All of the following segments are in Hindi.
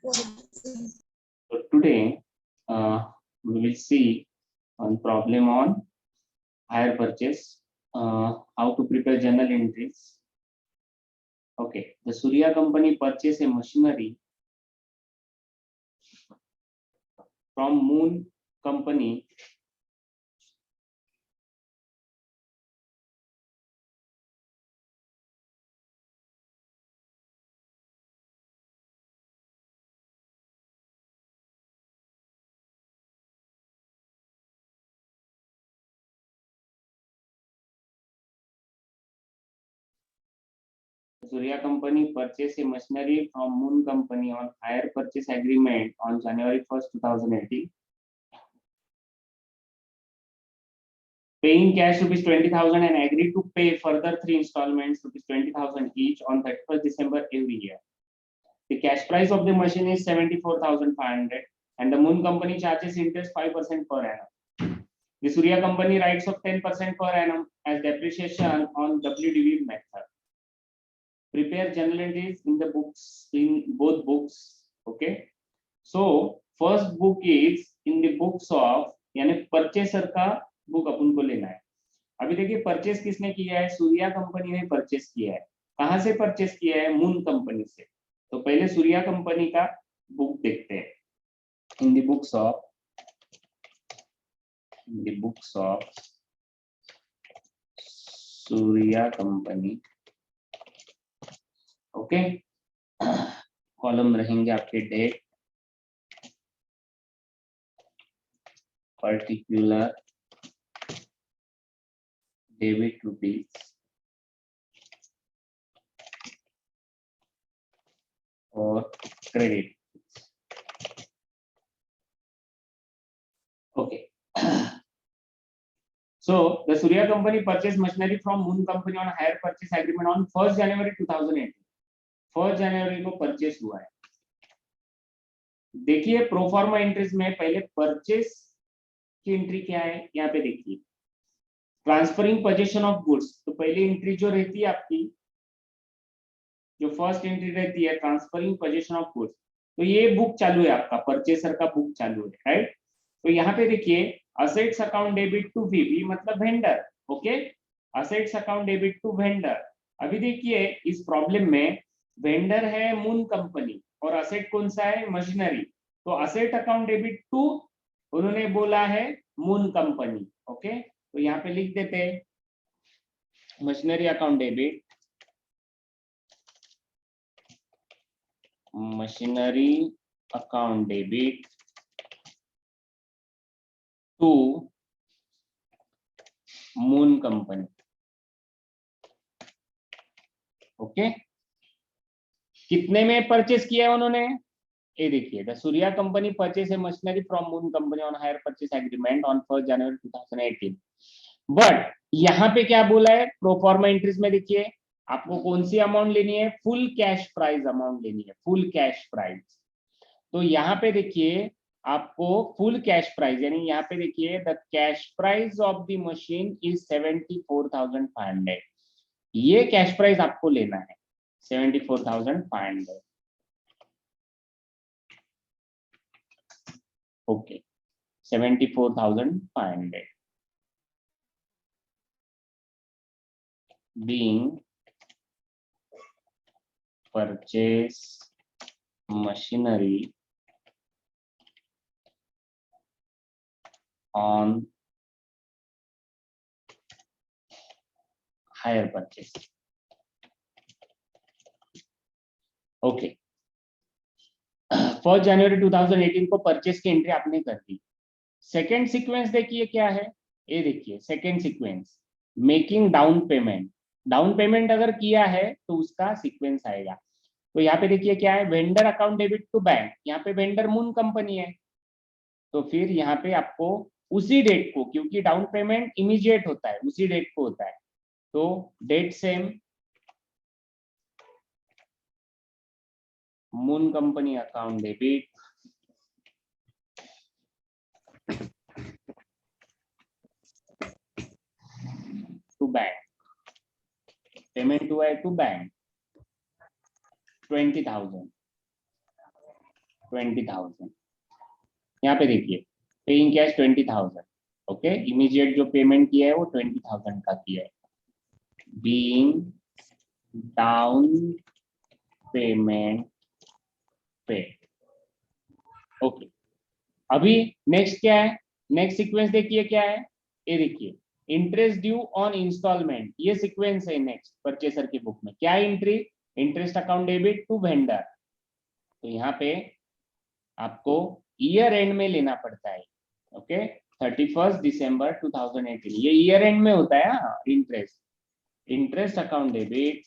So today we will see one problem on hire purchase, how to prepare journal entries. Okay, the Surya company purchased a machinery from Moon company Surya company purchased a machinery from Moon company on hire purchase agreement on January 1st, 2018. Paying cash rupees 20,000 and agreed to pay further 3 installments rupees 20,000 each on 31st December every year. The cash price of the machine is 74,500 and the Moon company charges interest 5% per annum. The Surya company writes of 10% per annum as depreciation on WDV method. Prepare journal entries in the books, in both books. Okay. So first book is in the books of, यानी परचेसर का बुक अपन को लेना है. अभी देखिए परचेस किसने किया है, सूर्या कंपनी ने परचेस किया है. कहां से परचेस किया है, मून कंपनी से. तो पहले सूर्या कंपनी का बुक देखते हैं. In the books of Surya company. Okay, column रहेंगे आपके डेट, पर्टिकुलर, डेबिट रुपीज और credit. Okay. So the Surya company purchased machinery from Moon company on hire purchase agreement on 1st January 2018. 1st जनवरी को परचेस हुआ है. देखिए प्रोफार्मा एंट्रीज में पहले परचेस की एंट्री क्या है, यहाँ पे देखिए ट्रांसफरिंग पोजीशन ऑफ गुड्स. तो पहली एंट्री जो रहती है आपकी, जो फर्स्ट एंट्री रहती है ट्रांसफरिंग पोजीशन ऑफ गुड्स, तो ये बुक चालू है आपका, परचेसर का बुक चालू है, राइट. तो यहाँ पे देखिए assets account debit to VP मतलब vendor. Okay, assets account debit to vendor. अभी देखिए इस प्रॉब्लम में वेंडर है मून कंपनी और असेट कौन सा है, मशीनरी. तो असेट अकाउंट डेबिट टू उन्होंने बोला है मून कंपनी. ओके, तो यहाँ पे लिख देते हैं machinery account debit, machinery account debit to Moon Company. Okay, कितने में परचेस किया है उन्होंने, ये देखिए the Surya Company purchase a machinery from Moon Company on hire purchase agreement on 1st January 2018. But यहाँ पे क्या बोला है, प्रोफॉर्मा एंट्रीज में देखिए आपको कौन सी अमाउंट लेनी है, फुल कैश प्राइस अमाउंट लेनी है, फुल कैश प्राइस. तो यहाँ पे देखिए आपको फुल कैश प्राइस, यानी यहाँ पे देखिए the cash price of the machine is 74,500. ये कैश प्राइस आपको लेना है 74,500. Okay, 74,500 being purchase machinery on hire purchase. Okay, 1st January 2018 को परचेस की एंट्री आपने कर दी. सेकेंड सीक्वेंस देखिए क्या है, ये देखिए second sequence making down payment. Down payment अगर किया है तो उसका सीक्वेंस आएगा. तो यहाँ पे देखिए क्या है, vendor account debit to bank. यहाँ पे वेंडर मून कंपनी है, तो फिर यहाँ पे आपको उसी डेट को, क्योंकि डाउन पेमेंट इमीडिएट होता है, उसी डेट को होता है, तो date same, Moon Company account debit to bank. Payment हुआ है टू बैंक 20,000. 20,000। यहाँ पे देखिए पेइंग कैश 20,000। ओके, इमीडिएट जो पेमेंट किया है वो 20,000 का किया है। बीइंग डाउन पेमेंट पे। ओके, अभी नेक्स्ट क्या है, नेक्स्ट सीक्वेंस देखिए क्या है, ये देखिए इंटरेस्ट ड्यू ऑन इंस्टॉलमेंट, ये सीक्वेंस है नेक्स्ट परचेसर की बुक में। क्या entry, interest account debit to vendor. तो यहाँ पे आपको ईयर एंड में लेना पड़ता है। ओके, 31 दिसंबर 2018 ये ईयर एंड में होता है। Interest, interest account debit,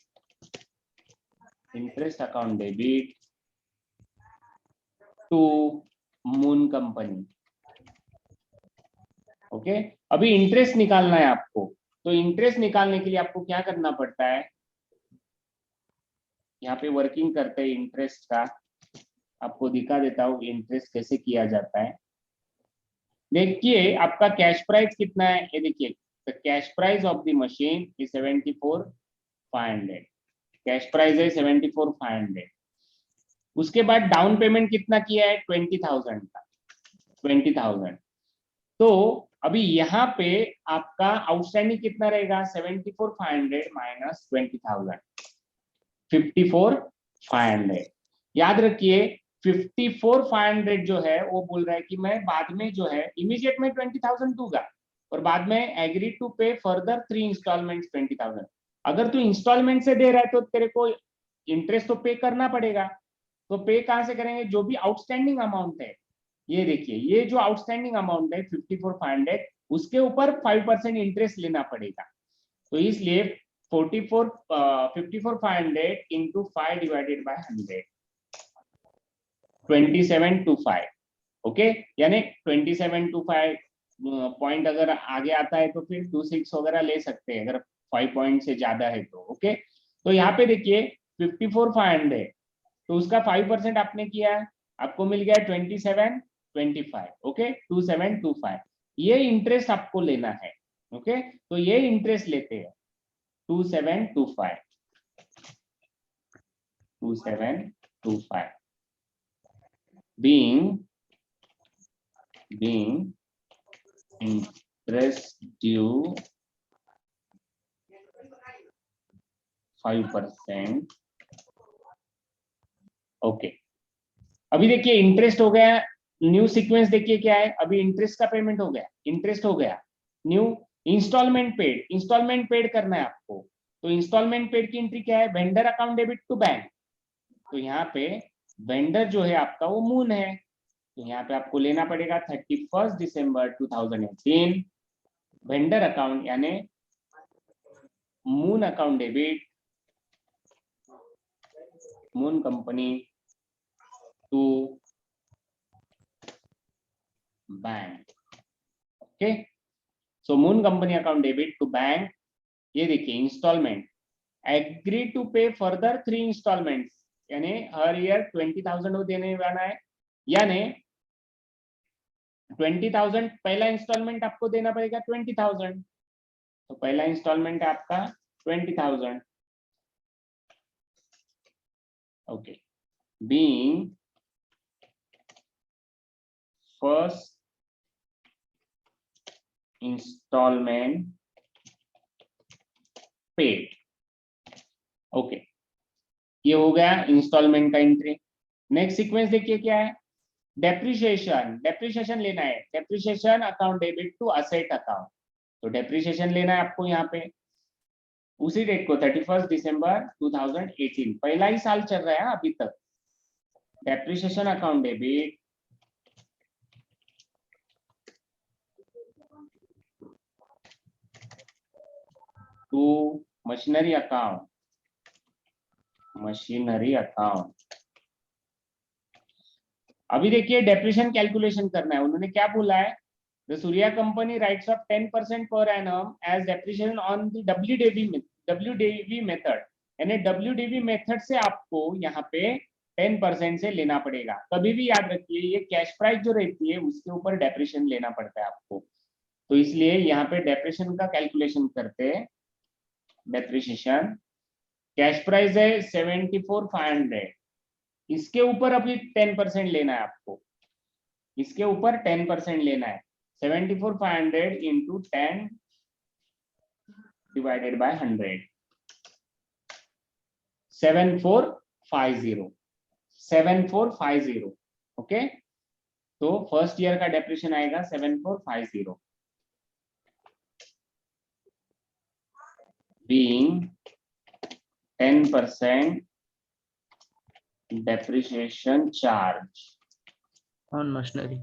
interest account debit to Moon Company. Okay, अभी इंटरेस्ट निकालना है आपको, तो इंटरेस्ट निकालने के लिए आपको क्या करना पड़ता है, यहाँ पे वर्किंग करते हैं इंटरेस्ट का, आपको दिखा देता हूँ इंटरेस्ट कैसे किया जाता है। देखिए आपका कैश प्राइस कितना है, ये देखिए the cash price of the machine is 74,500। Cash price है 74,500। उसके बाद डाउन पेमेंट कितना किया है, 20,000 का, 20,000। तो अभी यहाँ पे आपका आउटस्टैंडिंग कितना रहेगा, 74,500 माइनस 20,000, 54,500। याद रखिए 54,500 जो है वो बोल रहा है कि मैं बाद में जो है इमीडिएट में 20,000 दूंगा और बाद में agree to pay further 3 instalment 20,000। अगर तू इंस्टॉलमेंट से दे रहा है तो तेरे को इंटरेस्ट तो पे करना पड़ेगा। तो पे कहां से करेंगे, जो भी आउटस्टैंडिंग अमाउंट है, ये देखिए ये जो आउटस्टैंडिंग अमाउंट है 54,500, उसके ऊपर 5% इंटरेस्ट लेना पड़ेगा। तो इसलिए 54,500 इंटू 5 डिवाइडेड बाय 100, 2725। ओके, यानी 2725 पॉइंट अगर आगे आता है तो फिर 26 वगैरह ले सकते हैं अगर 5 पॉइंट से ज्यादा है तो। ओके, तो यहाँ पे देखिए 54,500, तो उसका 5% आपने किया है, आपको मिल गया 2725। ओके, 2725 ये इंटरेस्ट आपको लेना है। ओके, तो ये इंटरेस्ट लेते हैं 2725, 2725 being interest due 5%। ओके, अभी देखिए इंटरेस्ट हो गया, न्यू सीक्वेंस देखिए क्या है, अभी इंटरेस्ट का पेमेंट हो गया, इंटरेस्ट हो गया, new instalment paid, instalment paid करना है आपको। तो इंस्टॉलमेंट पेड की एंट्री क्या है, vendor account debit to bank. तो यहाँ पे वेंडर जो है आपका वो मून है, तो यहाँ पे आपको लेना पड़ेगा 31 दिसंबर 2018 वेंडर अकाउंट यानी Moon account debit Moon Company to bank. Okay, so Moon Company account debit to bank. ये देखिए instalment, agree to pay further 3 instalments, यानी हर ईयर 20,000 वो देने वाला है, यानी 20,000 पहला इंस्टॉलमेंट आपको देना पड़ेगा 20,000। तो पहला इंस्टॉलमेंट है आपका 20,000। Okay, being first instalment paid. Okay, ये हो गया इंस्टॉलमेंट का एंट्री। नेक्स्ट सीक्वेंस देखिए क्या है, डेप्रिसिएशन, डेप्रिसिएशन लेना है, depreciation account debit to asset account. तो डेप्रिसिएशन लेना है आपको यहाँ पे उसी डेट को 31 दिसंबर 2018, पहला ही साल चल रहा है अभी तक। Depreciation account debit to machinery account, machinery account. अभी देखिए डेप्रिसिएशन कैलकुलेशन करना है, उन्होंने क्या बोला है, the Surya Company writes off 10% per annum as depreciation on the WDV method, यानी WDV मेथड से आपको यहाँ पे 10% से लेना पड़ेगा। कभी भी याद रखिए ये कैश प्राइस जो रहती है उसके ऊपर डेप्रिसिएशन लेना पड़ता है आपको, तो इसलिए यहाँ पे डेप्रिसिएशन का कैलकुलेशन करते हैं। डेप्रिसिएशन कैश प्राइस है 74,500, इसके ऊपर अभी 10% लेना है आपको, इसके ऊपर 10% लेना है। 74,500 इंटू 10 डिवाइडेड बाय 100, 7450, 7450। ओके, तो फर्स्ट ईयर का डेप्रिसिएशन आएगा 7450, being 10% depreciation charge on machinery.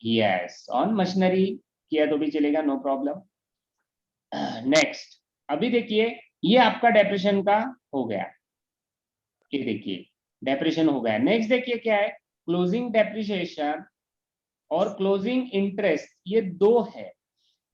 yes on machinery किया तो भी चलेगा, नो प्रॉब्लम। नेक्स्ट, अभी देखिए ये आपका डेप्रिसिएशन का हो गया, ये देखिए डेप्रिसिएशन हो गया। नेक्स्ट देखिए क्या है, क्लोजिंग डेप्रिसिएशन और क्लोजिंग इंटरेस्ट, ये दो है।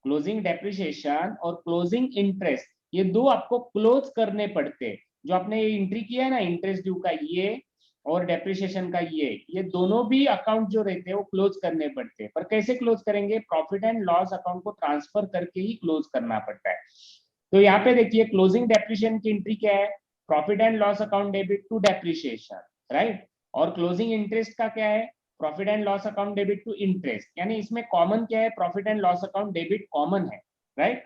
क्लोजिंग डेप्रिसिएशन और क्लोजिंग इंटरेस्ट, ये दो आपको क्लोज करने पड़ते। जो आपने ये एंट्री किया है ना इंटरेस्ट ड्यू का ये और डेप्रिसिएशन का ये दोनों भी अकाउंट जो रहते हैं वो क्लोज करने पड़ते हैं। पर कैसे क्लोज करेंगे, प्रॉफिट एंड लॉस अकाउंट को ट्रांसफर करके ही क्लोज करना पड़ता है। तो यहाँ पे देखिए क्लोजिंग डेप्रिसिएशन की एंट्री क्या है, profit and loss account debit to depreciation, right. और क्लोजिंग इंटरेस्ट का क्या है, profit and loss account debit to interest. यानी इसमें कॉमन क्या है, profit and loss account debit common है, राइट।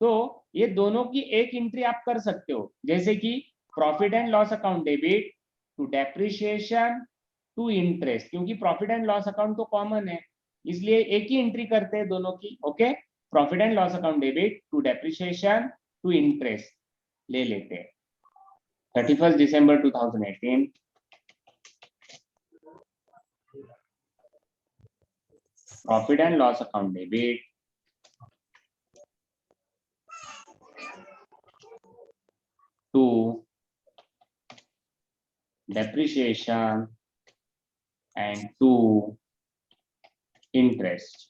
तो ये दोनों की एक एंट्री आप कर सकते हो, जैसे कि profit and loss account debit to depreciation to interest, क्योंकि प्रॉफिट एंड लॉस अकाउंट तो कॉमन है इसलिए एक ही एंट्री करते हैं दोनों की। Okay, profit and loss account debit to depreciation to interest ले लेते हैं। 31 दिसंबर 2018, profit and loss account debit to depreciation and to interest।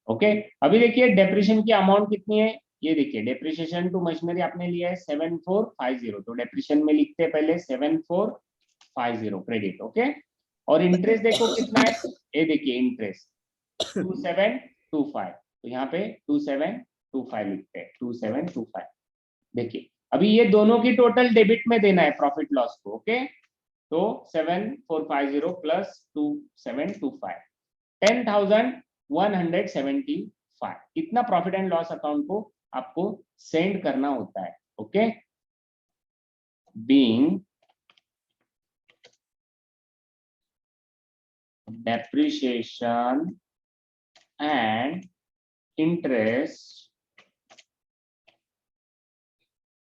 Okay, अभी देखिए डेप्रिसिएशन की अमाउंट कितनी है, ये देखिए डेप्रिसिएशन टू मशीनरी आपने लिया है 7450, तो डेप्रिसिएशन में लिखते हैं पहले 7450 क्रेडिट। ओके, और इंटरेस्ट देखो कितना है, ये देखिए इंटरेस्ट 2725, तो यहाँ पे 2725 लिखते हैं, 2725। देखिए अभी ये दोनों की टोटल डेबिट में देना है प्रॉफिट लॉस को। ओके, तो 7450 प्लस 2725, 10,175 इतना प्रॉफिट एंड लॉस अकाउंट को आपको सेंड करना होता है। Okay, being depreciation and interest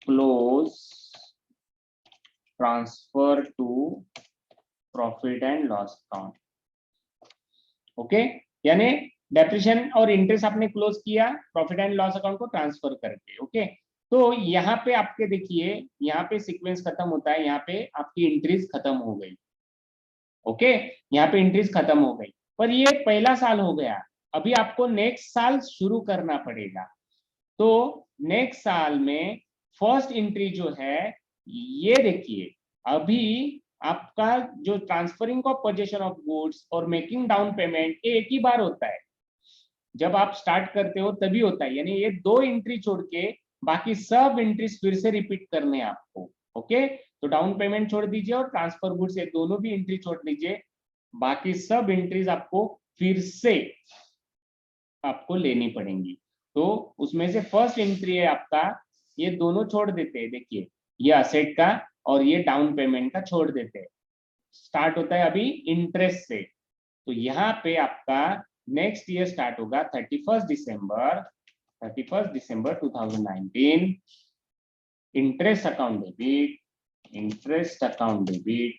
close transfer to profit and loss account. Okay, यानी डेप्रिसिएशन और इंटरेस्ट आपने क्लोज किया प्रॉफिट एंड लॉस अकाउंट को ट्रांसफर करके। ओके, तो यहाँ पे आपके देखिए यहाँ पे सीक्वेंस खत्म होता है, यहाँ पे आपकी एंट्रीज खत्म हो गई। ओके, यहाँ पे एंट्रीज खत्म हो गई, पर ये पहला साल हो गया, अभी आपको नेक्स्ट साल शुरू करना पड़ेगा। तो नेक्स्ट साल में फर्स्ट एंट्री जो है ये देखिए, अभी आपका जो transferring of position of goods और मेकिंग डाउन पेमेंट एक ही बार होता है, जब आप स्टार्ट करते हो तभी होता है। यानी ये दो एंट्री छोड़ के बाकी सब एंट्रीज फिर से रिपीट करने हैं आपको। ओके, तो डाउन पेमेंट छोड़ दीजिए और ट्रांसफर गुड्स ये दोनों भी एंट्री छोड़ दीजिए, बाकी सब एंट्रीज आपको फिर से आपको लेनी पड़ेंगी। तो उसमें से फर्स्ट एंट्री है आपका, ये दोनों छोड़ देते हैं, देखिए ये असेट का और ये डाउन पेमेंट का छोड़ देते हैं। स्टार्ट होता है अभी इंटरेस्ट से, तो यहाँ पे आपका नेक्स्ट ईयर स्टार्ट होगा 31 दिसंबर 2019। Interest account debit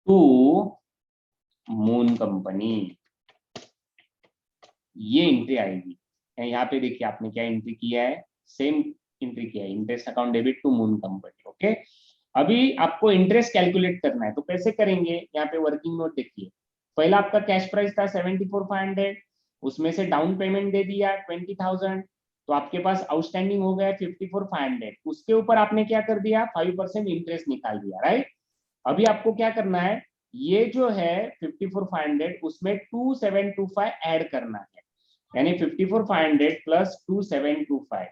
to Moon Company, ये एंट्री आएगी। यहाँ पे देखिए आपने क्या एंट्री किया है, सेम एंट्री किया है, interest account debit to Moon Company. Okay, अभी आपको इंटरेस्ट कैलकुलेट करना है, तो कैसे करेंगे, यहाँ पे वर्किंग नोट देखिए। पहला आपका कैश प्राइस था 74,500, उसमें से डाउन पेमेंट दे दिया 20,000, तो आपके पास आउटस्टैंडिंग हो गया 54,500। उसके ऊपर आपने क्या कर दिया, 5% इंटरेस्ट निकाल दिया, राइट। अभी आपको क्या करना है, ये जो है 54,500 उसमें 2725 ऐड करना है, यानी 54,500 प्लस 2725,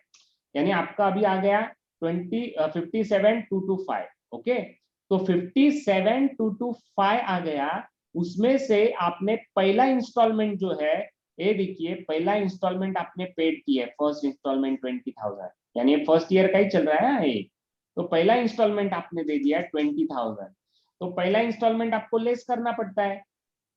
यानी आपका अभी आ गया 57,225, ओके। तो 57,225 आ गया, उसमें से आपने पहला इंस्टॉलमेंट जो है, ये देखिए पहला इंस्टॉलमेंट आपने पेड किया है, फर्स्ट इंस्टॉलमेंट 20,000, यानी फर्स्ट ईयर का ही चल रहा है ये। तो पहला इंस्टॉलमेंट आपने दे दिया 20,000, तो पहला इंस्टॉलमेंट आपको लेस करना पड़ता है,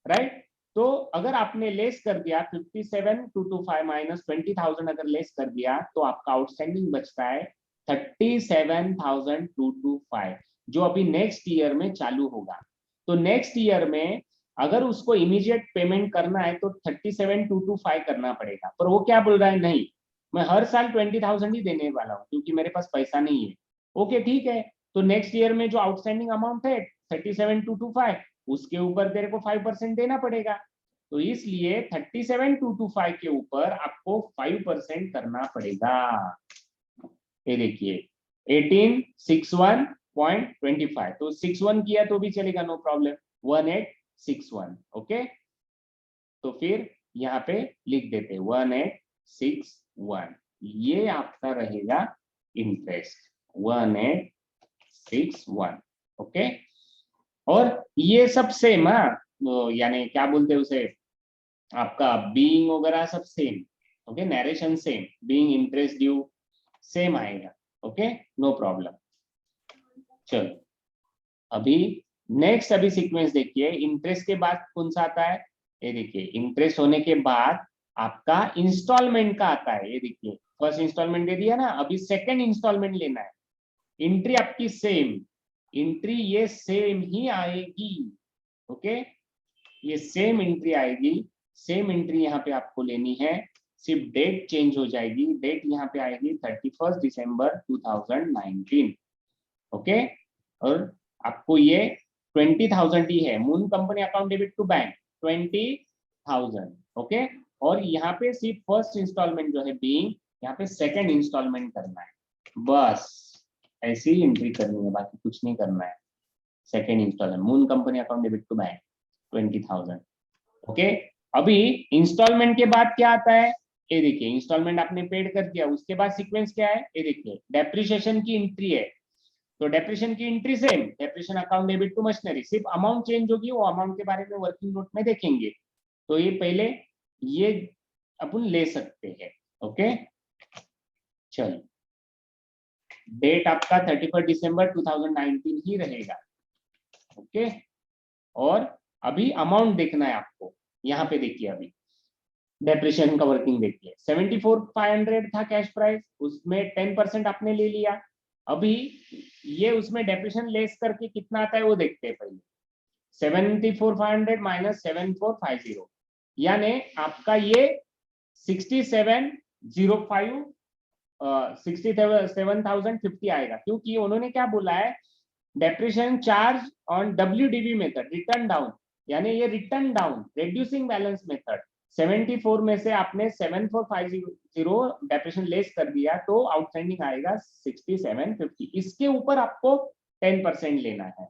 राइट। तो अगर आपने लेस कर दिया 57,225 माइनस 20,000 अगर लेस कर दिया, तो आपका आउटस्टैंडिंग बचता है 37,225, जो अभी नेक्स्ट ईयर में चालू होगा। तो नेक्स्ट ईयर में अगर उसको इमीडिएट पेमेंट करना है तो 37,225 करना पड़ेगा, पर वो क्या बोल रहा है, नहीं मैं हर साल 20,000 ही देने वाला हूँ क्योंकि मेरे पास पैसा नहीं है। ओके ठीक है, तो नेक्स्ट ईयर में जो आउटस्टैंडिंग अमाउंट है 37,225, उसके ऊपर तेरे को 5% देना पड़ेगा। तो इसलिए 37,225 के ऊपर आपको 5% करना पड़ेगा। ये देखिए 1861.25, तो 61 किया तो भी चलेगा, नो प्रॉब्लम, 1861, ओके। तो फिर यहाँ पे लिख देते 1861, ये आपका रहेगा इंटरेस्ट 1861, ओके। और ये सब सेम, यानी क्या बोलते हैं उसे, आपका बीइंग वगैरह सब same, okay, narration same, being interest due same आएगा, ओके, नो प्रॉब्लम। चलो अभी नेक्स्ट अभी सीक्वेंस देखिए, इंटरेस्ट के बाद कौन सा आता है, ये देखिए इंटरेस्ट होने के बाद आपका इंस्टॉलमेंट का आता है। ये देखिए फर्स्ट इंस्टॉलमेंट दे दिया ना, अभी सेकंड इंस्टॉलमेंट लेना है। एंट्री आपकी सेम, एंट्री ये सेम ही आएगी, ओके, ये सेम एंट्री आएगी, सेम एंट्री यहाँ पे आपको लेनी है, सिर्फ डेट चेंज हो जाएगी, डेट यहाँ पे आएगी 31 दिसंबर 2019, ओके। और आपको ये 20,000 ही है, Moon Company account debit to bank 20,000, okay. और यहाँ पे सिर्फ फर्स्ट इंस्टॉलमेंट जो है बीइंग, यहाँ पे सेकंड इंस्टॉलमेंट करना है, बस ऐसी ही एंट्री करनी है, बाकी कुछ नहीं करना है। Second instalment Moon Company account debit to bank 20,000, okay. अभी इंस्टॉलमेंट के बाद क्या आता है, ये देखिए इंस्टॉलमेंट आपने पेड कर दिया, उसके बाद सीक्वेंस क्या है, ये देखिए डेप्रिसिएशन की एंट्री है। तो डेप्रिसिएशन की entry same, depreciation account debit to machinery, सिर्फ अमाउंट चेंज होगी, वो अमाउंट के बारे में वर्किंग नोट में देखेंगे। तो ये पहले ये अपन ले सकते हैं, ओके। चलो डेट आपका 31 दिसंबर 2019 ही रहेगा, ओके। और अभी अमाउंट देखना है आपको, यहाँ पे देखिए अभी डेप्रिसिएशन का वर्किंग देखिए, 74,500 था कैश प्राइस, उसमें 10% आपने ले लिया। अभी ये उसमें डेप्रिसिएशन लेस करके कितना आता है वो देखते हैं पहले, 74,500 माइनस 7450, यानी आपका ये 67,005 67,050 आएगा, क्योंकि उन्होंने क्या बोला है, depreciation charge on WDB method, return down, यानी ये return down reducing balance method, 74 में से आपने 7450 डेप्रिसिएशन लेस कर दिया, तो आउटस्टैंडिंग आएगा 6750, इसके ऊपर आपको 10% लेना है,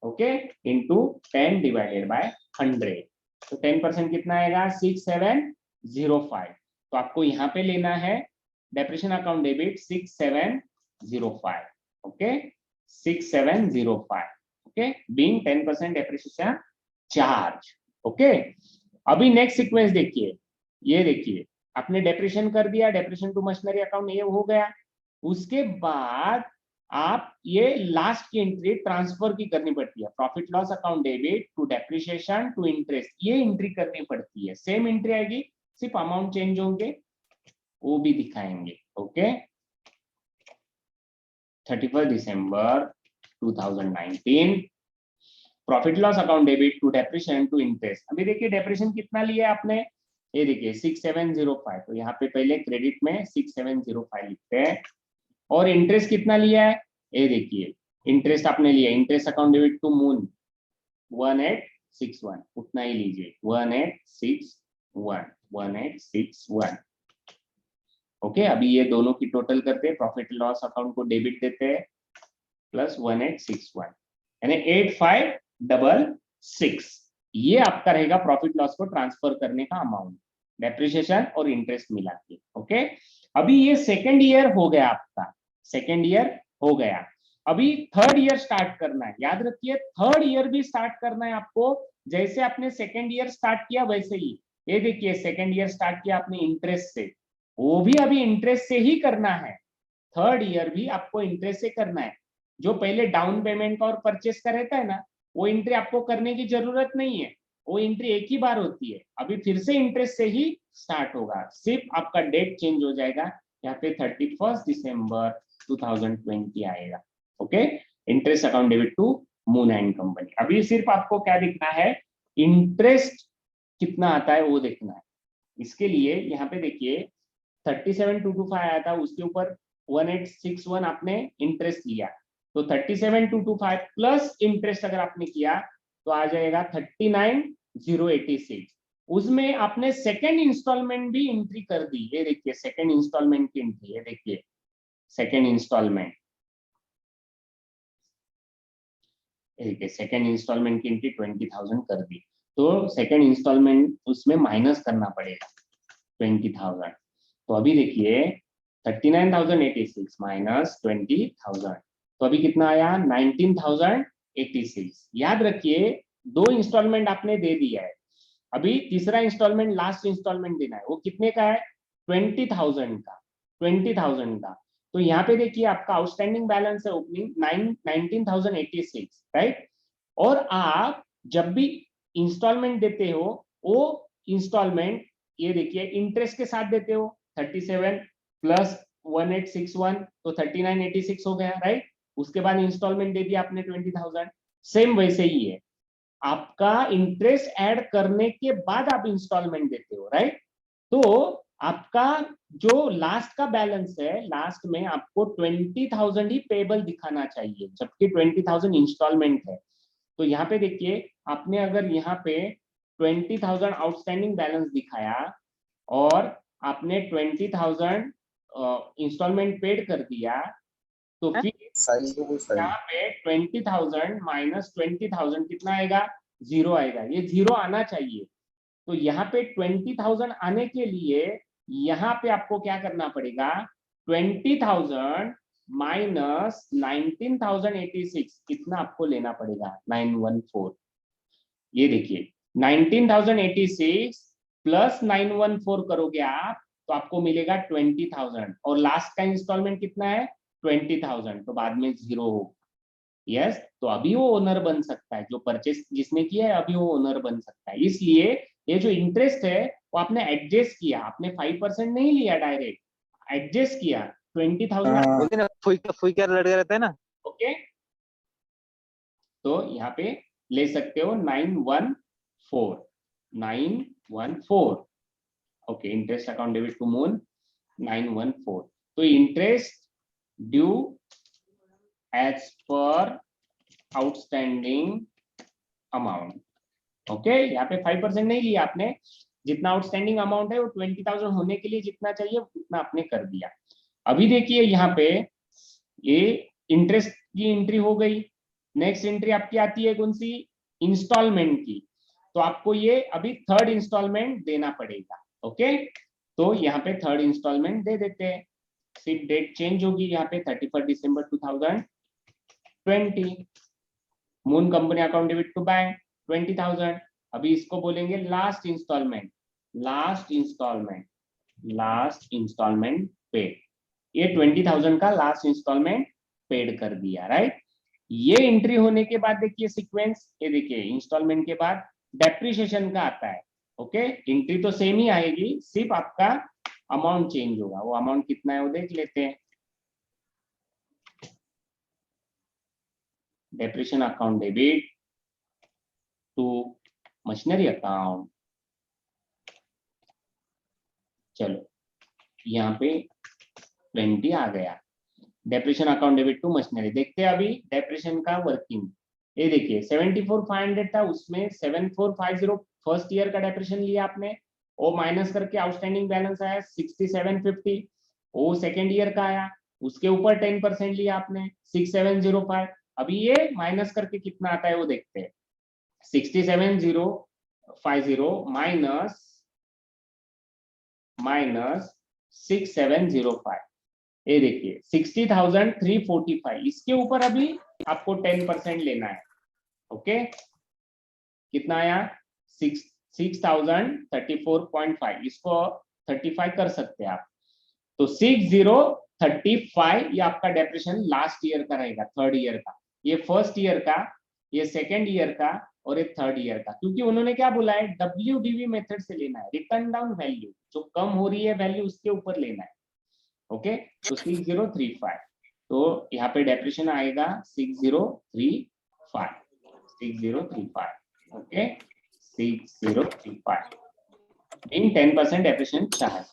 ओके, इनटू 10 डिवाइडेड बाय 100, तो 10% कितना आएगा 6705, तो आपको यहाँ पे लेना है depreciation account debit 6705, okay, 6705, okay, being 10% depreciation charge, okay. अभी नेक्स्ट सीक्वेंस देखिए, ये देखिए आपने डेप्रिसिएशन कर दिया, डेप्रिसिएशन टू मशीनरी अकाउंट ये हो गया, उसके बाद आप ये लास्ट की एंट्री ट्रांसफर की करनी पड़ती है, profit loss account debit to depreciation to interest, ये एंट्री करनी पड़ती है, सेम एंट्री आएगी, सिर्फ अमाउंट चेंज होंगे, वो भी दिखाएंगे, ओके। 31 दिसंबर 2019 profit loss account debit to depreciation to interest. अभी देखिए डेप्रिसिएशन कितना लिया है आपने, ये देखिए 6705, तो यहाँ पे पहले क्रेडिट में 6705 लिखते हैं, और इंटरेस्ट कितना लिया है, ये देखिए इंटरेस्ट आपने लिया, interest account debit to Moon 1861, उतना ही लीजिए 1861 ओके। अभी ये दोनों की टोटल करते हैं, प्रॉफिट लॉस अकाउंट को डेबिट देते हैं प्लस 1861, यानी 8566, ये आपका रहेगा प्रॉफिट लॉस को ट्रांसफर करने का अमाउंट, डेप्रिसिएशन और इंटरेस्ट मिला के, ओके। अभी ये सेकेंड ईयर हो गया आपका, सेकेंड ईयर हो गया। अभी थर्ड ईयर स्टार्ट करना है, याद रखिए थर्ड ईयर भी स्टार्ट करना है आपको, जैसे आपने सेकेंड ईयर स्टार्ट किया वैसे ही। ये देखिए सेकेंड ईयर स्टार्ट किया आपने इंटरेस्ट से, वो भी अभी इंटरेस्ट से ही करना है। थर्ड ईयर भी आपको इंटरेस्ट से करना है। जो पहले डाउन पेमेंट और परचेस का रहता है ना, वो एंट्री आपको करने की जरूरत नहीं है, वो एंट्री एक ही बार होती है। अभी फिर से इंटरेस्ट से ही स्टार्ट होगा, सिर्फ आपका डेट चेंज हो जाएगा, यहाँ पे 31 दिसंबर 2020 आएगा। Okay, interest account debit to Moon and Company. अभी सिर्फ आपको क्या देखना है, इंटरेस्ट कितना आता है वो देखना है। इसके लिए यहाँ पे देखिए 37,225 आया था, उसके ऊपर 1861 आपने इंटरेस्ट लिया, तो 37,225 प्लस इंटरेस्ट अगर आपने किया तो आ जाएगा 39,086। उसमें आपने सेकेंड इंस्टॉलमेंट भी एंट्री कर दी, ये देखिए सेकेंड इंस्टॉलमेंट की एंट्री, ये देखिए सेकेंड इंस्टॉलमेंट, देखिए सेकेंड इंस्टॉलमेंट की एंट्री 20,000 कर दी, तो सेकेंड इंस्टॉलमेंट उसमें माइनस करना पड़ेगा 20,000। तो अभी देखिए 39,086 माइनस 20,000, तो अभी कितना आया 19,086। याद रखिए दो इंस्टॉलमेंट आपने दे दिया है, अभी तीसरा इंस्टॉलमेंट लास्ट इंस्टॉलमेंट देना है, वो कितने का है 20,000 का, 20,000 का। तो यहाँ पे देखिए आपका आउटस्टैंडिंग बैलेंस है ओपनिंग 19,086, राइट। और आप जब भी इंस्टॉलमेंट देते हो वो इंस्टॉलमेंट ये देखिए इंटरेस्ट के साथ देते हो, 37 प्लस 1861 तो 3986 हो गया, राइट। उसके बाद इंस्टॉलमेंट दे दिया आपने 20,000, सेम वैसे ही है, आपका इंटरेस्ट ऐड करने के बाद आप इंस्टॉलमेंट देते हो, राइट। तो आपका जो लास्ट का बैलेंस है, लास्ट में आपको 20,000 ही पेबल दिखाना चाहिए, जबकि 20,000 इंस्टॉलमेंट है। तो यहाँ पे देखिए आपने अगर यहाँ पे 20,000 आउटस्टैंडिंग बैलेंस दिखाया और आपने 20,000 इंस्टॉलमेंट पेड कर दिया, तो फिर यहाँ पे 20,000 माइनस 20,000 कितना आएगा, जीरो आएगा, ये जीरो आना चाहिए। तो यहाँ पे 20,000 आने के लिए यहाँ पे आपको क्या करना पड़ेगा, 20,000 माइनस 19,086 कितना आपको लेना पड़ेगा 914। ये देखिए 19,086 प्लस 914 करोगे आप तो आपको मिलेगा 20,000, और लास्ट का इंस्टॉलमेंट कितना है 20,000, तो बाद में जीरो हो। यस, तो अभी वो ओनर बन सकता है, जो परचेस जिसने किया है अभी वो ओनर बन सकता है। इसलिए ये जो इंटरेस्ट है वो आपने एडजस्ट किया, आपने 5% नहीं लिया डायरेक्ट, एडजस्ट किया 20,000। फुई क्या लड़के रहता है ना। ओके, तो यहाँ पे ले सकते हो 914। Okay, interest account debit to Moon 914, तो interest due as per outstanding amount. Okay, यहाँ पे 5% नहीं लिया आपने, जितना आउटस्टैंडिंग अमाउंट है वो 20,000 होने के लिए जितना चाहिए उतना आपने कर दिया। अभी देखिए यहाँ पे ये इंटरेस्ट की एंट्री हो गई, नेक्स्ट एंट्री आपकी आती है कौन सी, इंस्टॉलमेंट की। तो आपको ये अभी थर्ड इंस्टॉलमेंट देना पड़ेगा। ओके, तो यहाँ पे थर्ड इंस्टॉलमेंट दे देते हैं, सिर्फ डेट चेंज होगी यहाँ पे 31 दिसंबर 2020। Moon Company account debit to bank 20,000। अभी इसको बोलेंगे last instalment, last instalment paid, ये 20,000 का लास्ट इंस्टॉलमेंट पेड कर दिया, राइट। ये एंट्री होने के बाद देखिए सीक्वेंस, ये देखिए इंस्टॉलमेंट के बाद डेप्रिसिएशन का आता है। ओके, एंट्री तो सेम ही आएगी, सिर्फ आपका अमाउंट चेंज होगा। वो अमाउंट कितना है वो देख लेते हैं। Depreciation account debit to machinery account, चलो यहाँ पे 20 आ गया। Depreciation account debit to machinery देखते हैं अभी डेप्रिसिएशन का वर्किंग। ये देखिए 74,500 था, उसमें 7450 फर्स्ट ईयर का डेप्रिसिएशन लिया आपने, वो माइनस करके आउटस्टैंडिंग बैलेंस आया 6750, वो सेकेंड ईयर का आया, उसके ऊपर 10% लिया आपने 6705। अभी ये माइनस करके कितना आता है वो देखते हैं, 6750 माइनस 6705, ये देखिए 60,345, इसके ऊपर अभी आपको 10% लेना है। ओके, कितना आया 6034.5, इसको 35 कर सकते हैं आप। तो 6035 ये आपका डेप्रेशन लास्ट ईयर का रहेगा, थर्ड ईयर का, ये फर्स्ट ईयर का, ये सेकेंड ईयर का और ये थर्ड ईयर का, क्योंकि उन्होंने क्या बोला है WDV मेथड से लेना है, रिटर्न डाउन वैल्यू जो कम हो रही है वैल्यू उसके ऊपर लेना है। ओके, तो 6035, तो यहाँ पे डेप्रेशन आएगा 6035 ओके 6035 इन 10% डेप्रेशन चार्ज।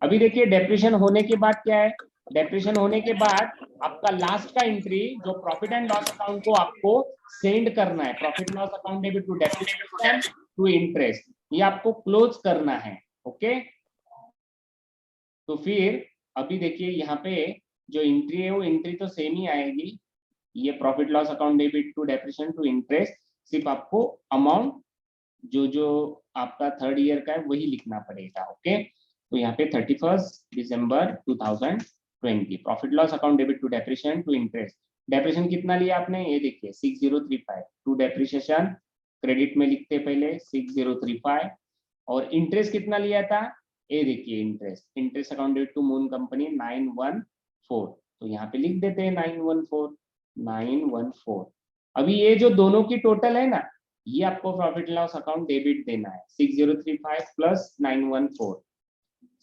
अभी देखिए डेप्रेशन होने के बाद क्या है, डेप्रेशन होने के बाद आपका लास्ट का एंट्री जो प्रॉफिट एंड लॉस अकाउंट को आपको सेंड करना है, profit loss account debit to depreciation to interest, ये आपको क्लोज करना है। ओके, तो फिर अभी देखिए यहाँ पे जो एंट्री है वो एंट्री तो सेम ही आएगी, ये profit loss account debit to depreciation to interest, सिर्फ आपको अमाउंट जो आपका थर्ड ईयर का है वही लिखना पड़ेगा। ओके, तो यहाँ पे 31 दिसंबर 2020 profit loss account debit to depreciation to interest, depreciation कितना लिया आपने, ये देखिए 6035, टू डेप्रिसिएशन क्रेडिट में लिखते पहले 6035, और इंटरेस्ट कितना लिया था, ये देखिए interest account debit to Moon Company 914, तो यहाँ पे लिख देते हैं 914। अभी ये जो दोनों की टोटल है ना, ये आपको प्रॉफिट लॉस अकाउंट डेबिट देना है 6035 प्लस 914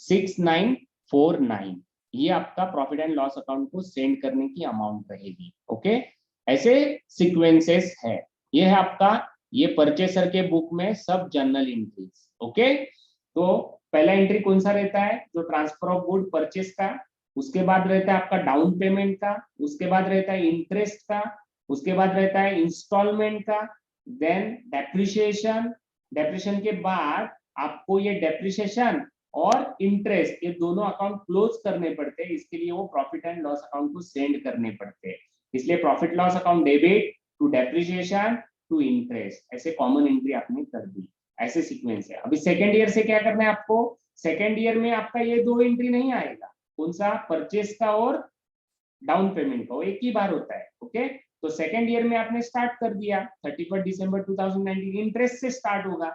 6949, ये आपका प्रॉफिट एंड लॉस अकाउंट को सेंड करने की अमाउंट रहेगी। ओके, ऐसे सीक्वेंसेस है, ये है आपका ये परचेसर के बुक में सब जर्नल एंट्रीज। ओके, तो पहला एंट्री कौन सा रहता है, जो ट्रांसफर ऑफ गुड परचेस का, उसके बाद रहता है आपका डाउन पेमेंट का, उसके बाद रहता है इंटरेस्ट का, उसके बाद रहता है इंस्टॉलमेंट का, देन डेप्रिसिएशन, डेप्रिसिएशन के बाद आपको ये डेप्रिसिएशन और इंटरेस्ट ये दोनों अकाउंट क्लोज करने पड़ते हैं, इसके लिए वो प्रॉफिट एंड लॉस अकाउंट को सेंड करने पड़ते हैं, इसलिए profit loss account debit to depreciation to interest, ऐसे कॉमन एंट्री आपने कर दी, ऐसे सीक्वेंस है। अभी सेकेंड ईयर से क्या करना है आपको, सेकेंड ईयर में आपका ये दो एंट्री नहीं आएगा, कौन सा, परचेस का और डाउन पेमेंट का, वो एक ही बार होता है। ओके, तो सेकेंड ईयर में आपने स्टार्ट कर दिया 31 दिसंबर 2019, इंटरेस्ट से स्टार्ट होगा,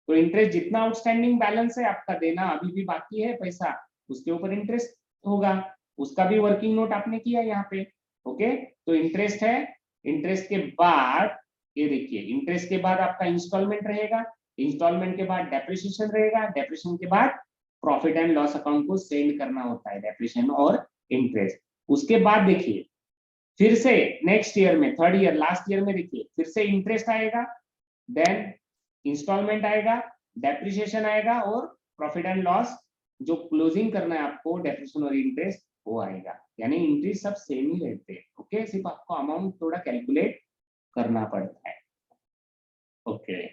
तो इंटरेस्ट जितना आउटस्टैंडिंग बैलेंस है आपका देना अभी भी बाकी है पैसा, उसके ऊपर इंटरेस्ट होगा, उसका भी वर्किंग नोट आपने किया यहाँ पे। ओके, तो इंटरेस्ट है, इंटरेस्ट के बाद ये देखिए इंटरेस्ट के बाद आपका इंस्टॉलमेंट रहेगा, इंस्टॉलमेंट के बाद डेप्रिसिएशन रहेगा, डेप्रिसिएशन के बाद प्रॉफिट एंड लॉस अकाउंट को सेंड करना होता है, डेप्रिसिएशन और इंटरेस्ट। उसके बाद देखिए फिर से नेक्स्ट ईयर में, थर्ड ईयर लास्ट ईयर में देखिए फिर से इंटरेस्ट आएगा, देन इंस्टॉलमेंट आएगा, डेप्रिसिएशन आएगा और प्रॉफिट एंड लॉस जो क्लोजिंग करना है आपको डेप्रिसिएशन और इंटरेस्ट वो आएगा, यानी एंट्री सब सेम ही रहते हैं। ओके, सिर्फ आपको अमाउंट थोड़ा कैलकुलेट करना पड़ता है। ओके